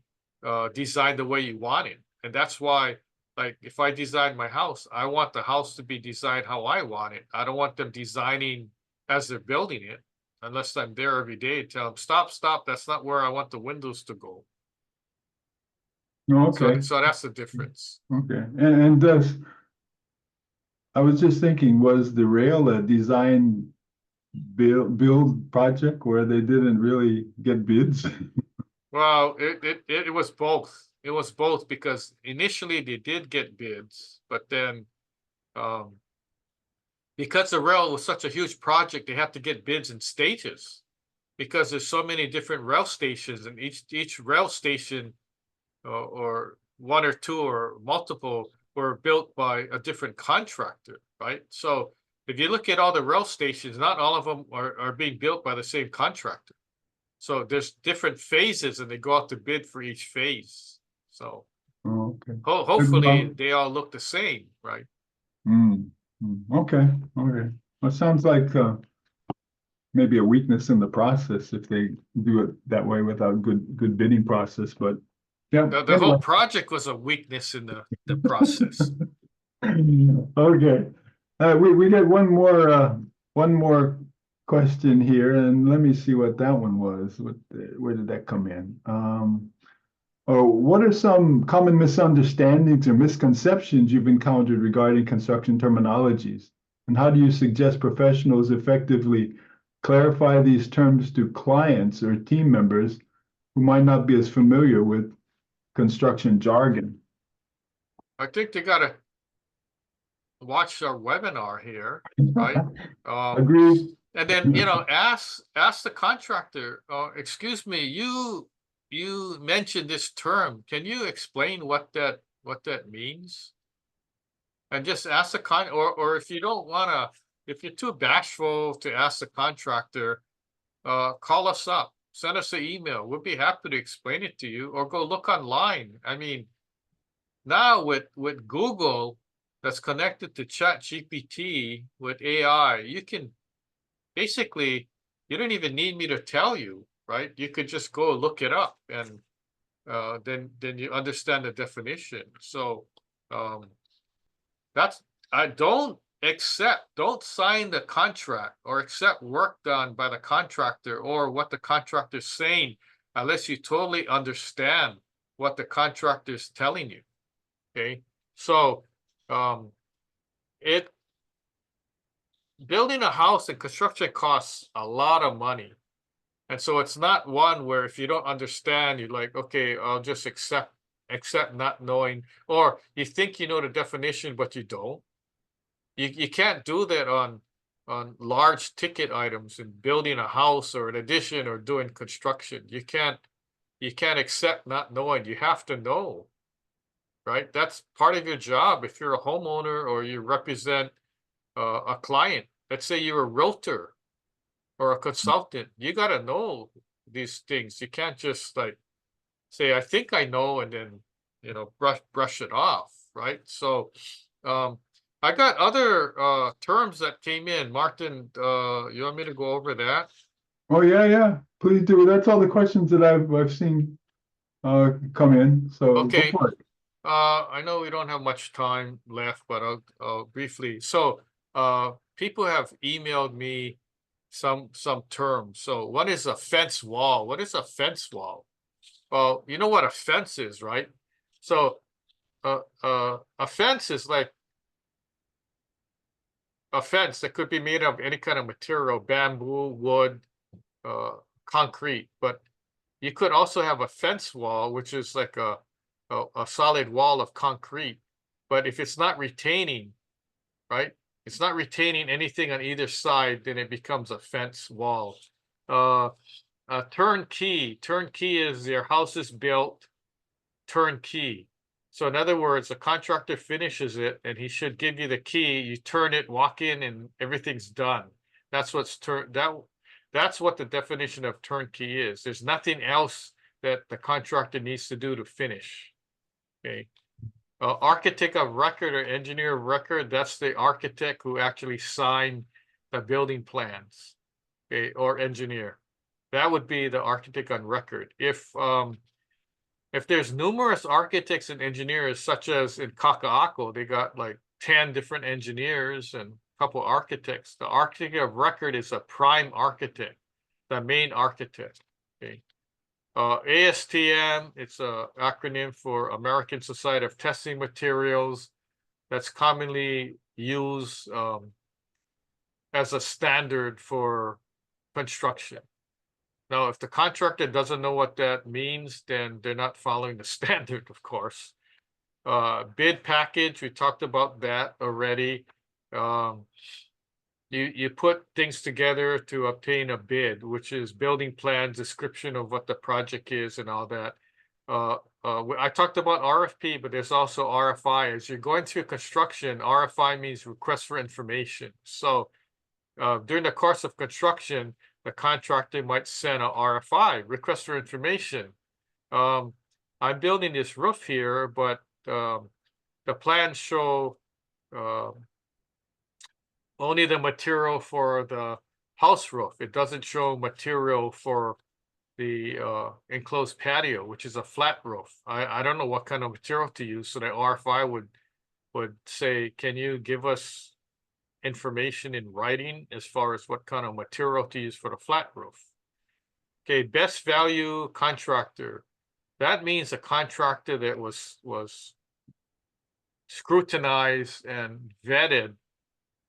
designed the way you want it? And that's why, like, if I design my house, I want the house to be designed how I want it. I don't want them designing as they're building it, unless I'm there every day and tell them, stop, stop, that's not where I want the windows to go. Okay, So that's the difference. okay. And does, I was just thinking, was the rail a design build project where they didn't really get bids? Well, it was both. It was both because initially they did get bids, but then because the rail was such a huge project, they have to get bids in stages because there's so many different rail stations, and each rail station or one or two or multiple were built by a different contractor, right? So if you look at all the rail stations, not all of them are being built by the same contractor. So there's different phases and they go out to bid for each phase. So Okay. hopefully they all look the same, right? Okay, okay. Well, it sounds like maybe a weakness in the process if they do it that way without good bidding process, but yeah, The whole anyway. project was a weakness in the process. Okay. We get one more question here, and let me see what that one was. Where did that come in? Oh, what are some common misunderstandings or misconceptions you've encountered regarding construction terminologies? And how do you suggest professionals effectively clarify these terms to clients or team members who might not be as familiar with construction jargon? I think they got to watch our webinar here, right? Agreed. And then, you know, ask the contractor, excuse me, you mentioned this term. Can you explain what that means? And just ask the or if you don't want to, if you're too bashful to ask the contractor, call us up, send us an email. We'll be happy to explain it to you, or go look online. I mean, now with Google that's connected to Chat GPT with AI, you can basically, you don't even need me to tell you, right? You could just go look it up and then you understand the definition. So that's, I don't sign the contract or accept work done by the contractor or what the contractor's saying unless you totally understand what the contractor is telling you. Okay, so it building a house and construction costs a lot of money. And so it's not one where if you don't understand, you're like, okay, I'll just accept not knowing, or you think you know the definition, but you don't. You can't do that on large ticket items and building a house or an addition or doing construction. You can't accept not knowing. You have to know, right? That's part of your job. If you're a homeowner or you represent a client, let's say you're a realtor or a consultant, you got to know these things. You can't just like say, I think I know, and then, brush it off, right? So, um, I got other terms that came in. Martin, you want me to go over that? Oh, yeah, yeah, please do. That's all the questions that I've seen come in, so go Okay. for it. I know we don't have much time left, but I'll briefly. So, people have emailed me some terms. So, one is a fence wall. What is a fence wall? Well, you know what a fence is, right? So, a fence is like a fence that could be made of any kind of material, bamboo, wood, uh, concrete. But you could also have a fence wall, which is like a solid wall of concrete. But if it's not retaining, right? It's not retaining anything on either side, then it becomes a fence wall. Uh, turnkey. Turnkey is your house is built turnkey. So in other words, the contractor finishes it and he should give you the key. You turn it, walk in, and everything's done. That's what's that's what the definition of turnkey is. There's nothing else that the contractor needs to do to finish. Okay. Architect of record or engineer of record, that's the architect who actually signed the building plans, okay, or engineer. That would be the architect on record. If there's numerous architects and engineers, such as in Kaka'ako, they got like 10 different engineers and a couple architects. The architect of record is a prime architect, the main architect. Okay. ASTM, it's a acronym for American Society of Testing Materials. That's commonly used as a standard for construction. Now, if the contractor doesn't know what that means, then they're not following the standard, of course. Bid package, we talked about that already. You put things together to obtain a bid, which is building plans, description of what the project is and all that. I talked about RFP, but there's also RFI. As you're going through construction, RFI means request for information. So during the course of construction, the contractor might send a RFI, request for information. I'm building this roof here, but the plans show only the material for the house roof. It doesn't show material for the enclosed patio, which is a flat roof. I don't know what kind of material to use, so the RFI would say, can you give us information in writing as far as what kind of material to use for the flat roof? Okay, best value contractor. That means a contractor that was scrutinized and vetted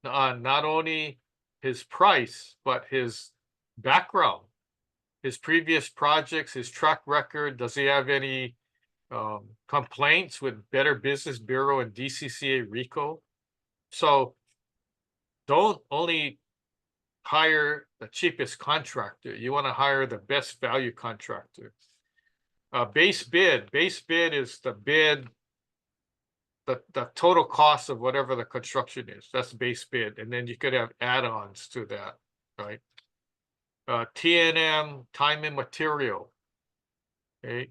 on not only his price, but his background, his previous projects, his track record. Does he have any complaints with Better Business Bureau and DCCA RICO? So don't only hire the cheapest contractor. You want to hire the best value contractor. Base bid. Base bid is the bid, the total cost of whatever the construction is. That's base bid. And then you could have add-ons to that, right? T&M, time and material. Okay.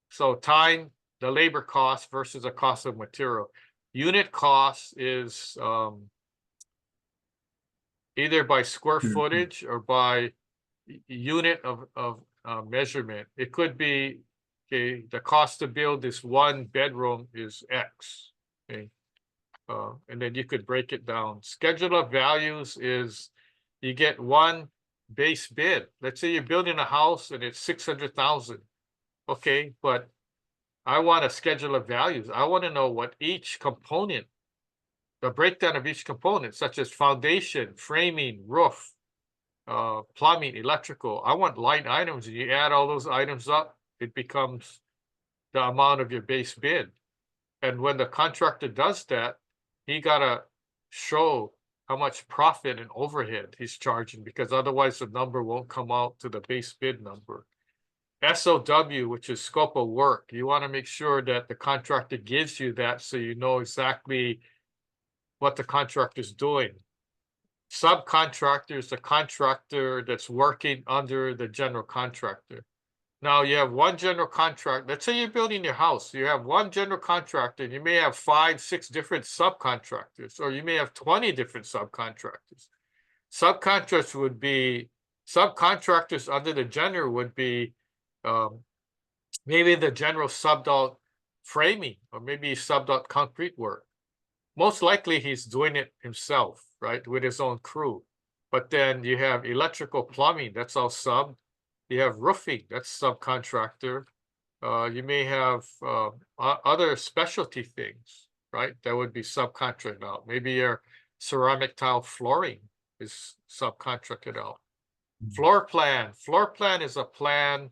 So time, the labor cost versus the cost of material. Unit cost is either by square footage or by unit of measurement. It could be, okay, the cost to build this one bedroom is X. Okay. And then you could break it down. Schedule of values is you get one base bid. Let's say you're building a house and it's 600,000. Okay, but I want a schedule of values. I want to know what each component the breakdown of each component, such as foundation, framing, roof, plumbing, electrical. I want line items, and you add all those items up, it becomes the amount of your base bid. And when the contractor does that, he gotta show how much profit and overhead he's charging, because otherwise the number won't come out to the base bid number. SOW, which is scope of work, you want to make sure that the contractor gives you that so you know exactly what the contractor is doing. Subcontractor is the contractor that's working under the general contractor. Now you have one general contractor. Let's say you're building your house. You have one general contractor, and you may have 5, 6 different subcontractors, or you may have 20 different subcontractors. Subcontractors would be subcontractors under the general would be maybe the general subbed out framing, or maybe he subbed out concrete work. Most likely he's doing it himself, right, with his own crew. But then you have electrical, plumbing, that's all subbed. You have roofing, that's subcontractor. You may have other specialty things, right, that would be subcontracted out. Maybe your ceramic tile flooring is subcontracted out. Floor plan. Floor plan is a plan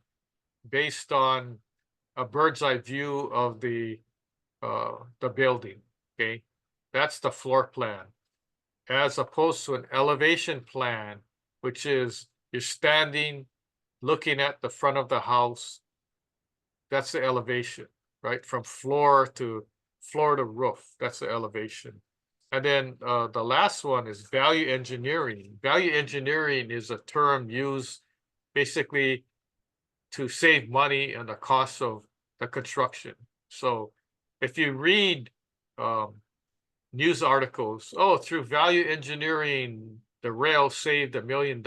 based on a bird's eye view of the building. Okay, that's the floor plan, as opposed to an elevation plan, which is you're standing looking at the front of the house. That's the elevation, right? From floor to roof. That's the elevation. And then the last one is value engineering. Value engineering is a term used basically to save money and the cost of the construction. So if you read news articles, oh, through value engineering, the rail saved $1 million.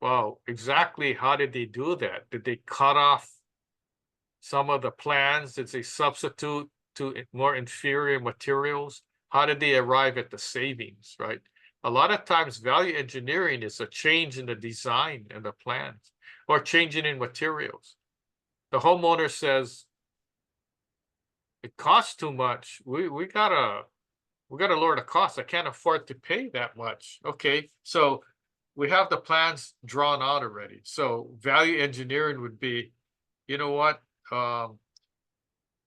Well, exactly how did they do that? Did they cut off some of the plans? Did they substitute to more inferior materials? How did they arrive at the savings, right? A lot of times value engineering is a change in the design and the plans, or changing in materials. The homeowner says, it costs too much. We gotta lower the cost. I can't afford to pay that much. Okay, so we have the plans drawn out already. So value engineering would be, you know what?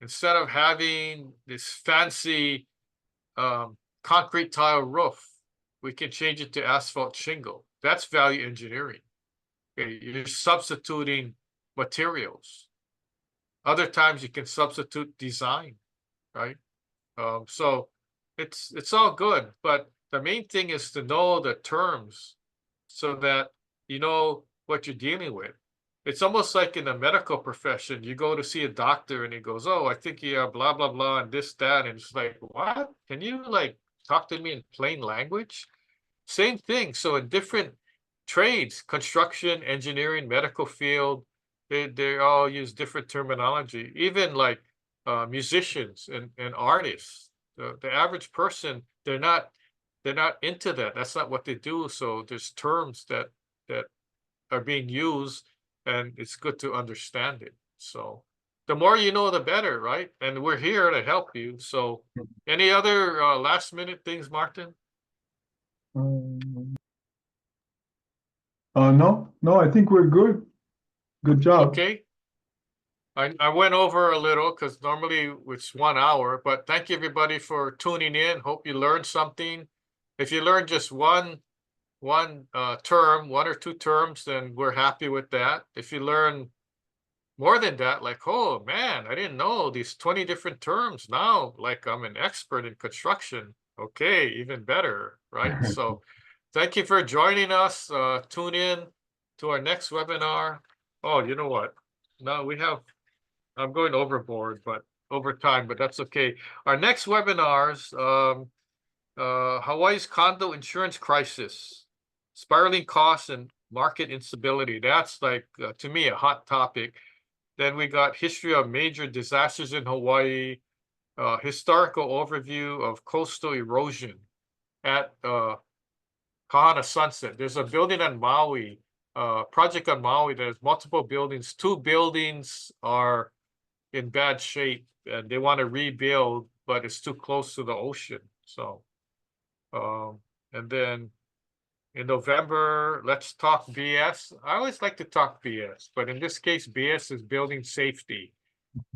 Instead of having this fancy concrete tile roof, we can change it to asphalt shingle. That's value engineering. Okay, you're substituting materials. Other times you can substitute design, right? So it's all good, but the main thing is to know the terms so that you know what you're dealing with. It's almost like in the medical profession, you go to see a doctor and he goes, oh, I think you have blah, blah, blah, and this, that. And it's like, what? Can you like talk to me in plain language? Same thing. So in different trades, construction, engineering, medical field, they all use different terminology. Even like musicians and artists, the average person, they're not into that. That's not what they do. So there's terms that are being used, and it's good to understand it. So the more you know, the better, right? And we're here to help you. So any other last minute things, Martin? No, I think we're good. Good job. Okay. I went over a little because normally it's 1 hour, but thank you everybody for tuning in. Hope you learned something. If you learned just one term, 1 or 2 terms, then we're happy with that. If you learn more than that, like, oh man, I didn't know these 20 different terms. Now, like, I'm an expert in construction. Okay, even better, right? So thank you for joining us. Tune in to our next webinar. Oh, you know what? No, I'm going overboard, but over time, but that's okay. Our next webinars, Hawaii's condo insurance crisis, spiraling costs and market instability. That's like, to me, a hot topic. Then we got history of major disasters in Hawaii, historical overview of coastal erosion at Kahana Sunset. There's a building on Maui, project on Maui. There's multiple buildings. 2 buildings are in bad shape, and they want to rebuild but it's too close to the ocean. So, and then in November, let's talk BS. I always like to talk BS, but in this case, BS is building safety.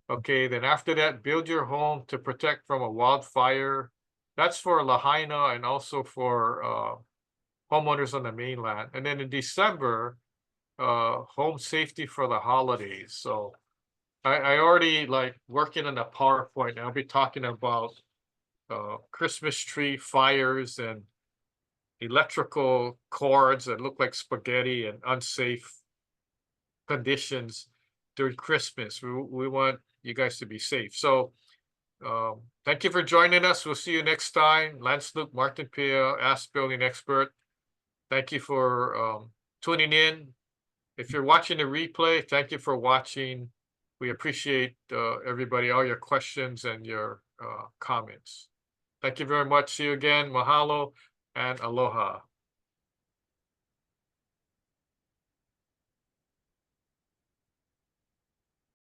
Okay, then after that, build your home to protect from a wildfire. That's for Lahaina and also for homeowners on the mainland. And then in December, home safety for the holidays. So I already like working on a PowerPoint. I'll be talking about Christmas tree fires and electrical cords that look like spaghetti and unsafe conditions during Christmas. We want you guys to be safe. So thank you for joining us. We'll see you next time. Lance Luke, Martin Pia, Ask Building Expert. Thank you for tuning in. If you're watching the replay, thank you for watching. We appreciate everybody, all your questions and your comments. Thank you very much. See you again. Mahalo and aloha.